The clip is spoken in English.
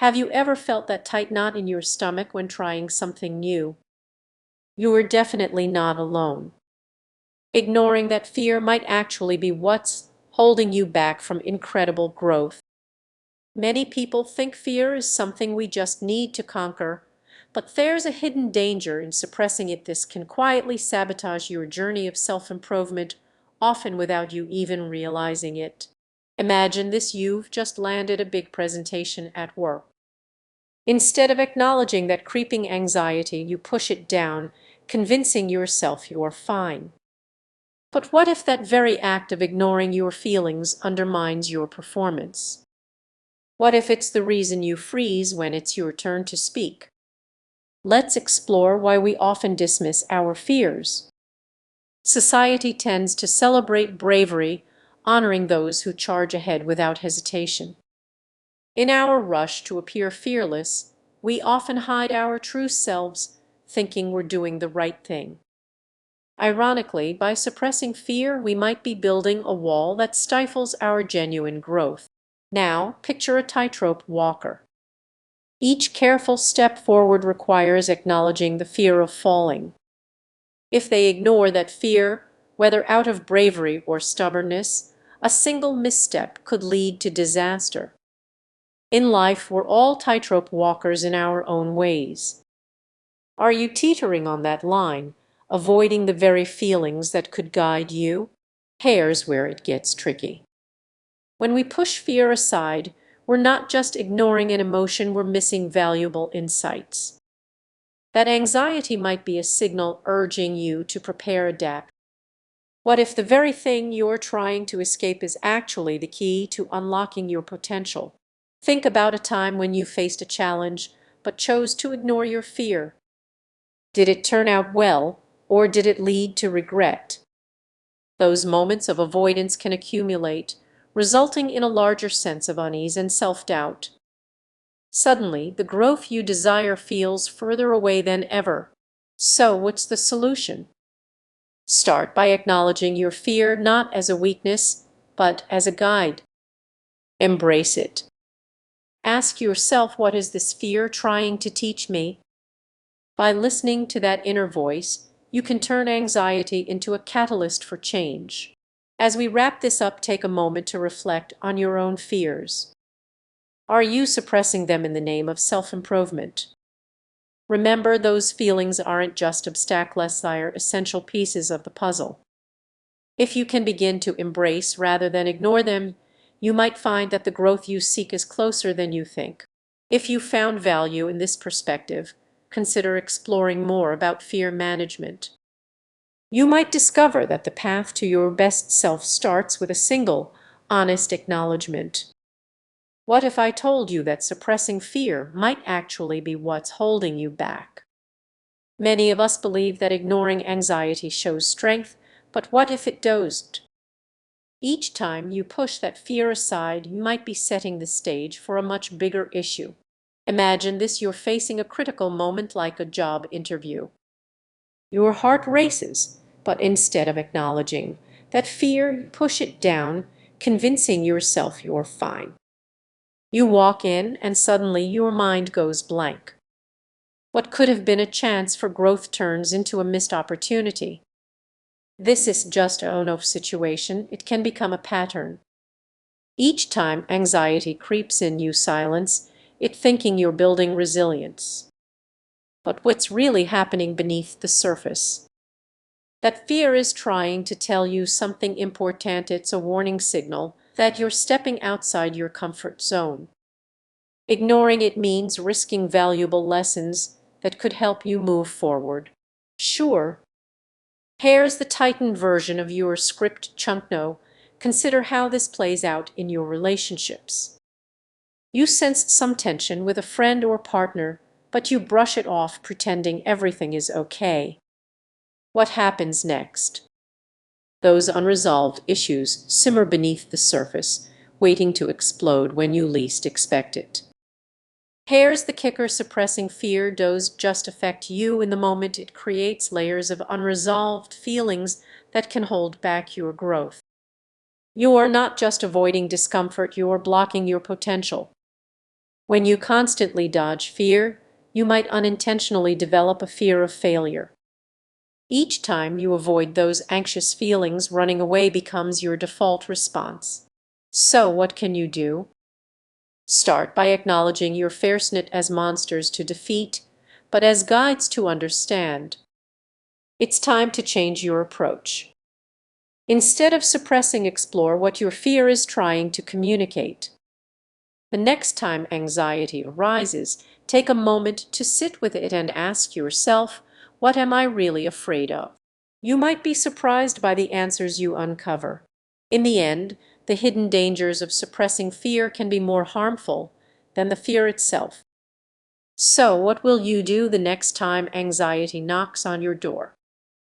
Have you ever felt that tight knot in your stomach when trying something new? You are definitely not alone. Ignoring that fear might actually be what's holding you back from incredible growth. Many people think fear is something we just need to conquer, but there's a hidden danger in suppressing it. This can quietly sabotage your journey of self-improvement, often without you even realizing it. Imagine this: you've just landed a big presentation at work. Instead of acknowledging that creeping anxiety, you push it down, convincing yourself you're fine. But what if that very act of ignoring your feelings undermines your performance? What if it's the reason you freeze when it's your turn to speak? Let's explore why we often dismiss our fears. Society tends to celebrate bravery, honoring those who charge ahead without hesitation. In our rush to appear fearless, we often hide our true selves, thinking we're doing the right thing. Ironically, by suppressing fear, we might be building a wall that stifles our genuine growth. Now, picture a tightrope walker. Each careful step forward requires acknowledging the fear of falling. If they ignore that fear, whether out of bravery or stubbornness, a single misstep could lead to disaster. In life, we're all tightrope walkers in our own ways. Are you teetering on that line, avoiding the very feelings that could guide you? Here's where it gets tricky. When we push fear aside, we're not just ignoring an emotion, we're missing valuable insights. That anxiety might be a signal urging you to prepare, adapt. What if the very thing you're trying to escape is actually the key to unlocking your potential? Think about a time when you faced a challenge but chose to ignore your fear. Did it turn out well, or did it lead to regret? Those moments of avoidance can accumulate, resulting in a larger sense of unease and self-doubt. Suddenly, the growth you desire feels further away than ever. So, what's the solution? Start by acknowledging your fear not as a weakness, but as a guide. Embrace it. Ask yourself, what is this fear trying to teach me? By listening to that inner voice, you can turn anxiety into a catalyst for change. As we wrap this up, take a moment to reflect on your own fears. Are you suppressing them in the name of self-improvement? Remember, those feelings aren't just obstacles, they are essential pieces of the puzzle. If you can begin to embrace rather than ignore them, you might find that the growth you seek is closer than you think. If you found value in this perspective, consider exploring more about fear management. You might discover that the path to your best self starts with a single, honest acknowledgement. What if I told you that suppressing fear might actually be what's holding you back? Many of us believe that ignoring anxiety shows strength, but what if it doesn't? Each time you push that fear aside, you might be setting the stage for a much bigger issue. Imagine this: you're facing a critical moment like a job interview. Your heart races, but instead of acknowledging that fear, you push it down, convincing yourself you're fine. You walk in and suddenly your mind goes blank. What could have been a chance for growth turns into a missed opportunity. This is just a on-off situation, it can become a pattern. Each time anxiety creeps in, you silence it, thinking you're building resilience. But what's really happening beneath the surface? That fear is trying to tell you something important. It's a warning signal that you're stepping outside your comfort zone. Ignoring it means risking valuable lessons that could help you move forward. Sure, here's the tightened version of your script chunk. No, consider how this plays out in your relationships. You sense some tension with a friend or partner, but you brush it off, pretending everything is okay. What happens next? Those unresolved issues simmer beneath the surface, waiting to explode when you least expect it. Here's the kicker: suppressing fear does just affect you in the moment. It creates layers of unresolved feelings that can hold back your growth. You are not just avoiding discomfort, you are blocking your potential. When you constantly dodge fear, you might unintentionally develop a fear of failure. Each time you avoid those anxious feelings, running away becomes your default response. So what can you do? Start by acknowledging your fears not as monsters to defeat, but as guides to understand. It's time to change your approach. Instead of suppressing, explore what your fear is trying to communicate. The next time anxiety arises, take a moment to sit with it and ask yourself, what am I really afraid of? You might be surprised by the answers you uncover. In the end, the hidden dangers of suppressing fear can be more harmful than the fear itself. So, what will you do the next time anxiety knocks on your door?